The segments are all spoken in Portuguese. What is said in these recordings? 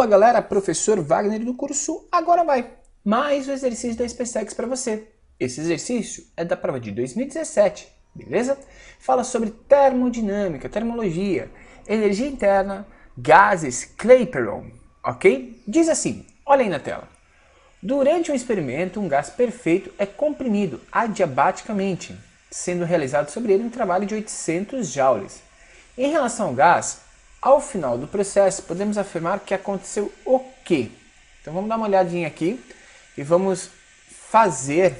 Fala galera, professor Wagner do curso Agora Vai. Mais um exercício da SpaceX para você. Esse exercício é da prova de 2017, beleza? Fala sobre termodinâmica, termologia, energia interna, gases Clapeyron, ok? Diz assim, olha aí na tela. Durante um experimento, um gás perfeito é comprimido adiabaticamente, sendo realizado sobre ele um trabalho de 800 joules. Em relação ao gás, ao final do processo, podemos afirmar que aconteceu o quê? Então vamos dar uma olhadinha aqui e vamos fazer,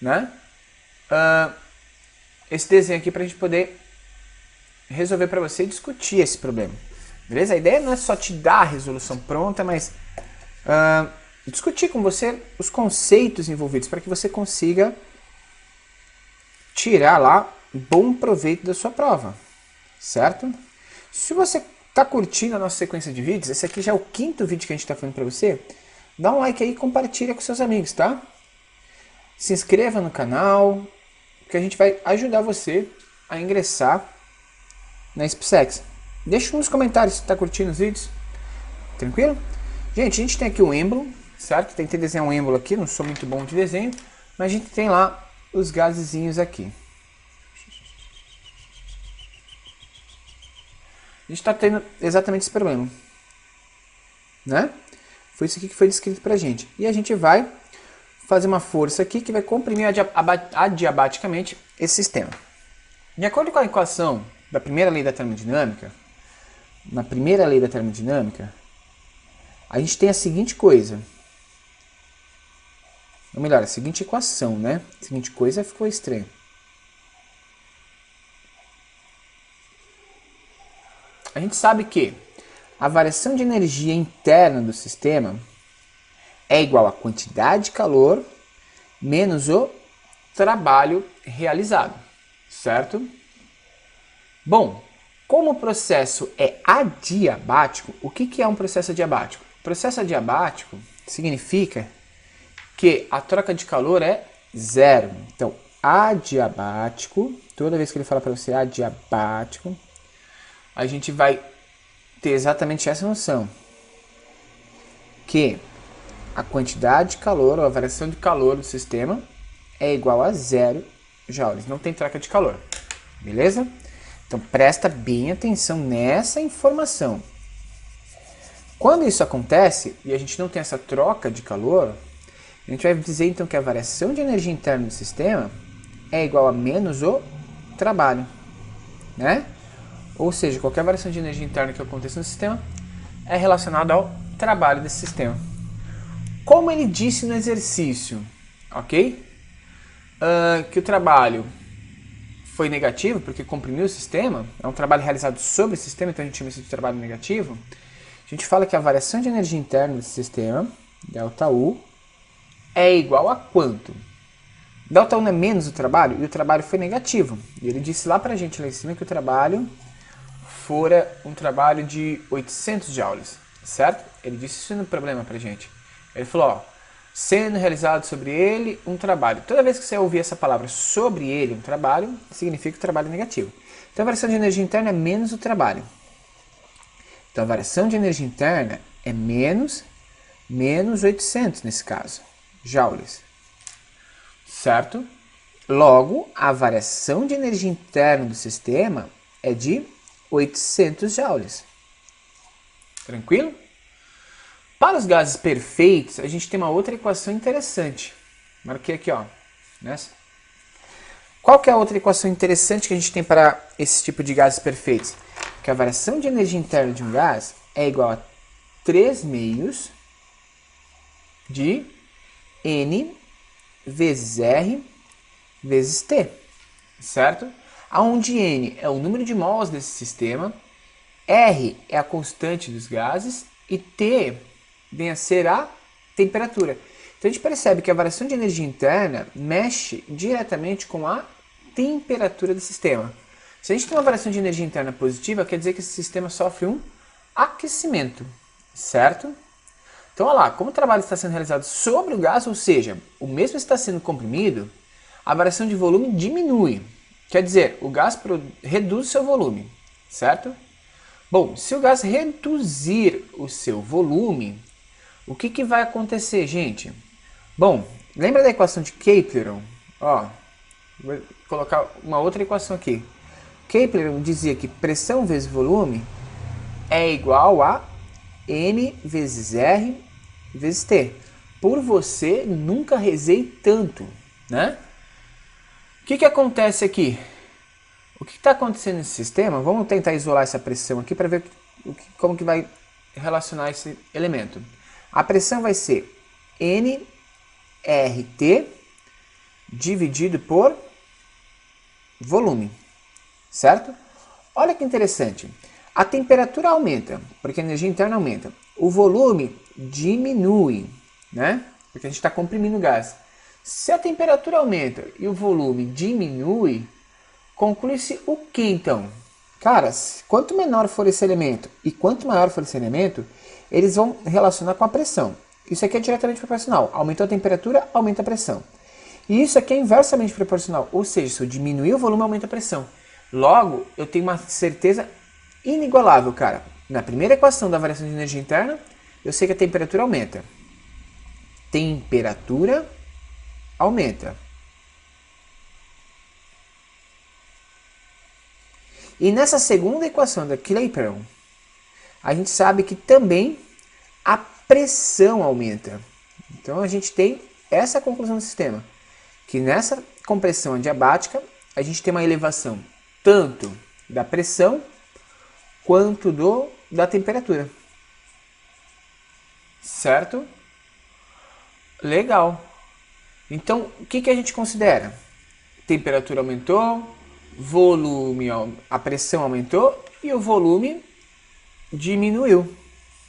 né, esse desenho aqui para a gente poder resolver para você e discutir esse problema. Beleza? A ideia não é só te dar a resolução pronta, mas discutir com você os conceitos envolvidos para que você consiga tirar lá bom proveito da sua prova, certo? Se você está curtindo a nossa sequência de vídeos, esse aqui já é o 5º vídeo que a gente está fazendo para você, dá um like aí e compartilha com seus amigos, tá? Se inscreva no canal, que a gente vai ajudar você a ingressar na SpaceX. Deixa nos comentários se está curtindo os vídeos, tranquilo? Gente, a gente tem aqui o êmbolo, certo? Tentei desenhar um êmbolo aqui, não sou muito bom de desenho, mas a gente tem lá os gasezinhos aqui. A gente está tendo exatamente esse problema, né? Foi isso aqui que foi descrito para a gente. E a gente vai fazer uma força aqui que vai comprimir adiabaticamente esse sistema. De acordo com a equação da primeira lei da termodinâmica, na primeira lei da termodinâmica, a gente tem a seguinte coisa. Ou melhor, a seguinte equação, né? A seguinte coisa ficou estranho. A gente sabe que a variação de energia interna do sistema é igual à quantidade de calor menos o trabalho realizado, certo? Bom, como o processo é adiabático, o que é um processo adiabático? O processo adiabático significa que a troca de calor é zero. Então, adiabático, toda vez que ele fala para você adiabático, a gente vai ter exatamente essa noção, que a quantidade de calor, ou a variação de calor do sistema é igual a 0 joules, não tem troca de calor, beleza? Então presta bem atenção nessa informação. Quando isso acontece, e a gente não tem essa troca de calor, a gente vai dizer então que a variação de energia interna do sistema é igual a menos o trabalho, né? Ou seja, qualquer variação de energia interna que aconteça no sistema é relacionada ao trabalho desse sistema. Como ele disse no exercício, ok? Que o trabalho foi negativo, porque comprimiu o sistema, é um trabalho realizado sobre o sistema, então a gente chama isso de trabalho negativo. A gente fala que a variação de energia interna desse sistema, ΔU, é igual a quanto? ΔU não é menos o trabalho, e o trabalho foi negativo. E ele disse lá pra gente lá em cima que o trabalho fora um trabalho de 800 joules, certo? Ele disse isso no problema pra gente. Ele falou, ó, sendo realizado sobre ele um trabalho. Toda vez que você ouvir essa palavra sobre ele, um trabalho, significa que o trabalho é negativo. Então a variação de energia interna é menos o trabalho. Então a variação de energia interna é menos 800 nesse caso, joules, certo? Logo, a variação de energia interna do sistema é de 800 joules. Tranquilo? Para os gases perfeitos, a gente tem uma outra equação interessante. Marquei aqui, ó. Nessa. Qual que é a outra equação interessante que a gente tem para esse tipo de gases perfeitos? Que a variação de energia interna de um gás é igual a 3 meios de N vezes R vezes T. Certo? Onde N é o número de mols desse sistema, R é a constante dos gases e T vem a ser a temperatura. Então a gente percebe que a variação de energia interna mexe diretamente com a temperatura do sistema. Se a gente tem uma variação de energia interna positiva, quer dizer que esse sistema sofre um aquecimento, certo? Então olha lá, como o trabalho está sendo realizado sobre o gás, ou seja, o mesmo está sendo comprimido, a variação de volume diminui. Quer dizer, o gás reduz seu volume, certo? Bom, se o gás reduzir o seu volume, o que vai acontecer, gente? Bom, lembra da equação de Kepler? Ó, vou colocar uma outra equação aqui. Kepler dizia que pressão vezes volume é igual a M vezes R vezes T. Por você, nunca rezei tanto, né? O que acontece aqui? O que está acontecendo nesse sistema? Vamos tentar isolar essa pressão aqui para ver como que vai relacionar esse elemento. A pressão vai ser nRT dividido por volume, certo? Olha que interessante. A temperatura aumenta, porque a energia interna aumenta. O volume diminui, né? Porque a gente está comprimindo o gás. Se a temperatura aumenta e o volume diminui, conclui-se o que então? Cara, quanto menor for esse elemento e quanto maior for esse elemento, eles vão relacionar com a pressão. Isso aqui é diretamente proporcional. Aumentou a temperatura, aumenta a pressão. E isso aqui é inversamente proporcional. Ou seja, se eu diminuir o volume, aumenta a pressão. Logo, eu tenho uma certeza inigualável, cara. Na primeira equação da variação de energia interna, eu sei que a temperatura aumenta. Temperatura aumenta. E nessa segunda equação da Kepler, a gente sabe que também a pressão aumenta. Então a gente tem essa conclusão do sistema, que nessa compressão adiabática a gente tem uma elevação tanto da pressão quanto da temperatura. Certo? Legal. Então, o que a gente considera? Temperatura aumentou, volume, a pressão aumentou e o volume diminuiu,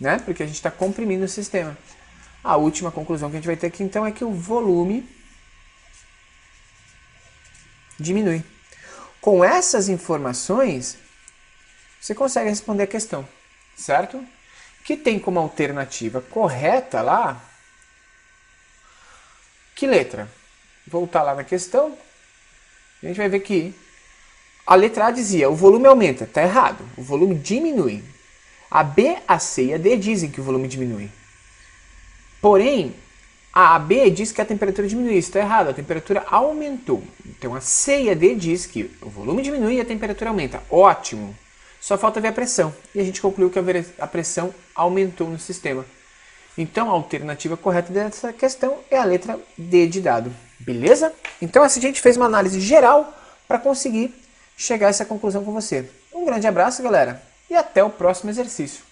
né? Porque a gente está comprimindo o sistema. A última conclusão que a gente vai ter aqui então é que o volume diminui. Com essas informações, você consegue responder a questão, certo? Que tem como alternativa correta lá, que letra? Voltar lá na questão, a gente vai ver que a letra A dizia, o volume aumenta, está errado, o volume diminui. A B, a C e a D dizem que o volume diminui. Porém, a B diz que a temperatura diminui, isso está errado, a temperatura aumentou. Então a C e a D diz que o volume diminui e a temperatura aumenta. Ótimo! Só falta ver a pressão. E a gente concluiu que a pressão aumentou no sistema. Então a alternativa correta dessa questão é a letra D de dado. Beleza? Então assim a gente fez uma análise geral para conseguir chegar a essa conclusão com você. Um grande abraço, galera, e até o próximo exercício.